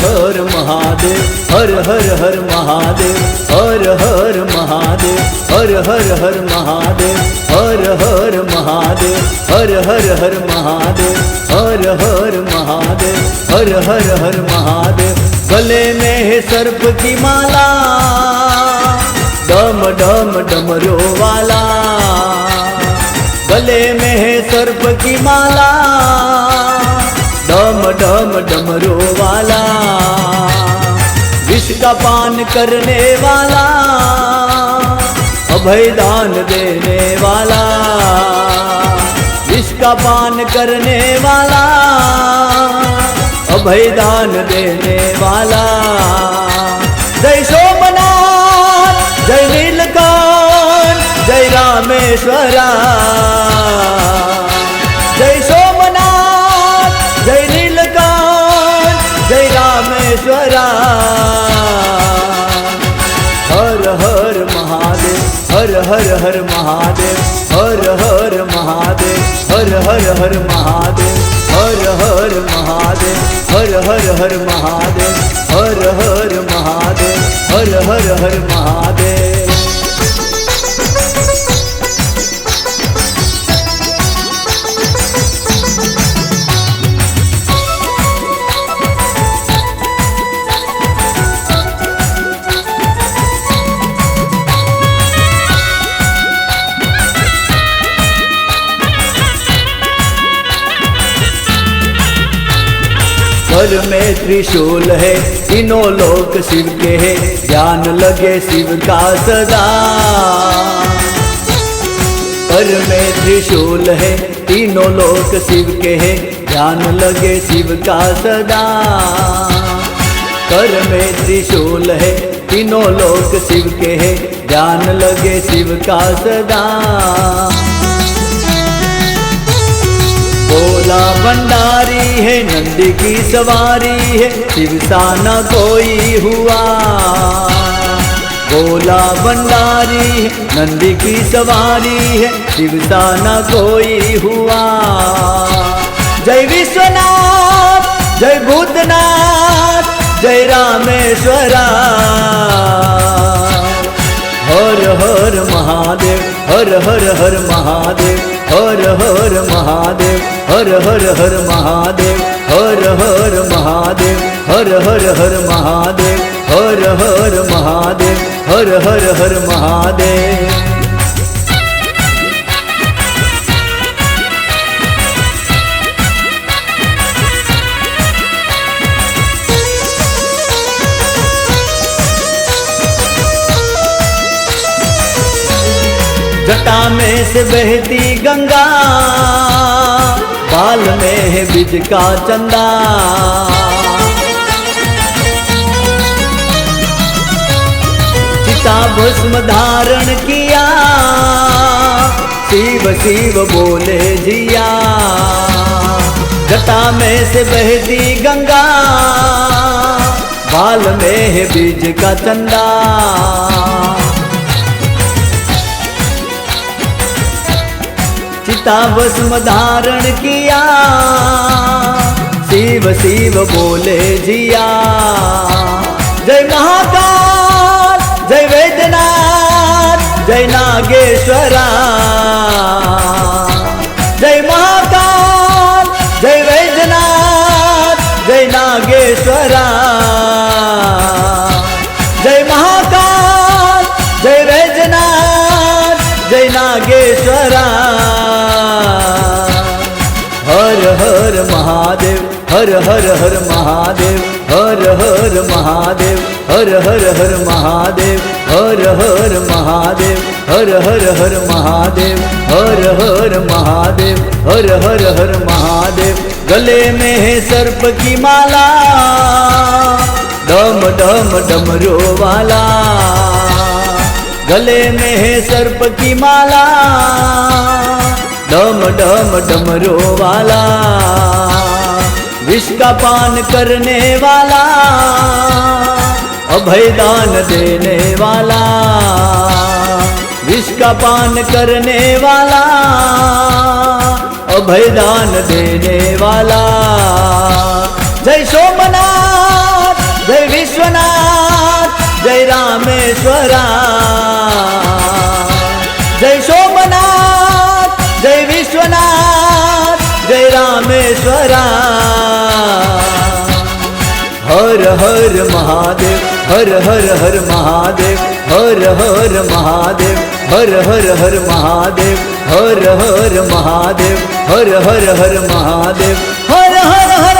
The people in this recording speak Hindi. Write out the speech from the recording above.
हर महादेव, हर हर हर महादेव, हर हर महादेव, हर हर हर महादेव, हर हर महादेव, हर हर हर महादेव, हर हर महादेव, हर हर हर महादेव। गले में है सर्प की माला, डम डम डमरू वाला। गले में है सर्प की माला, डम डम डमरू वाला। विष का पान करने वाला, अभय दान देने वाला। विष का पान करने वाला, अभय दान देने वाला। जय सोमनाथ, जय नीलकंठ, जय रामेश्वरा। जय सोमनाथ, जय नीलकंठ, जय रामेश्वरा। हर हर महादेव, हर हर हर महादेव, हर हर महादेव, हर हर हर महादेव, हर हर महादेव, हर हर हर महादेव, हर हर महादेव, हर हर हर महादेव। घर में त्रिशूल है, तीनों लोक शिव के है, ध्यान लगे शिव का सदा। घर में त्रिशूल है, तीनों लोक शिव के है, ध्यान लगे शिव का सदा। घर में त्रिशूल है, तीनों लोक शिव के है, ध्यान लगे शिव का सदा। भोला भंडारी है, नंदी की सवारी है, शिव सा न कोई हुआ। भोला भंडारी है, नंदी की सवारी है, शिव सा न कोई हुआ। जय विश्वनाथ, जय भूतनाथ, जय रामेश्वरा। हर हर महादेव, हर हर हर महादेव, हर हर महादेव, हर हर हर महादेव, हर हर महादेव, हर हर हर महादेव, हर हर महादेव, हर हर हर महादेव। जटा में से बहती गंगा, बाल में है बीज का चंदा। चिता भस्म धारण किया, शिव शिव बोले जिया। जटा में से बहती गंगा, बाल में है बीज का चंदा। चिता भस्म धारण किया, शिव शिव बोले जिया। जय महाकाल, जय वैद्यनाथ, जय नागेश्वरा। जय महाकाल, जय वैद्यनाथ, जय नागेश्वरा। जय महाकाल, जय वैद्यनाथ, जय नागेश्वरा। हर हर महादेव, हर हर हर महादेव, हर हर महादेव, हर हर हर महादेव, हर हर महादेव, हर हर हर महादेव, हर हर महादेव, हर हर हर महादेव। गले में है सर्प की माला, डम डम डमरू वाला। गले में है सर्प की माला, डम डम डमरू वाला। विष का पान करने वाला, अभय दान देने वाला। विष का पान करने वाला, अभय दान देने वाला। जय सोमनाथ, रामेश्वरा जय सोमनाथ जय विश्वनाथ जय रामेश्वरा हर हर महादेव हर हर हर महादेव हर हर महादेव हर हर हर महादेव हर हर महादेव हर हर हर महादेव हर हर हर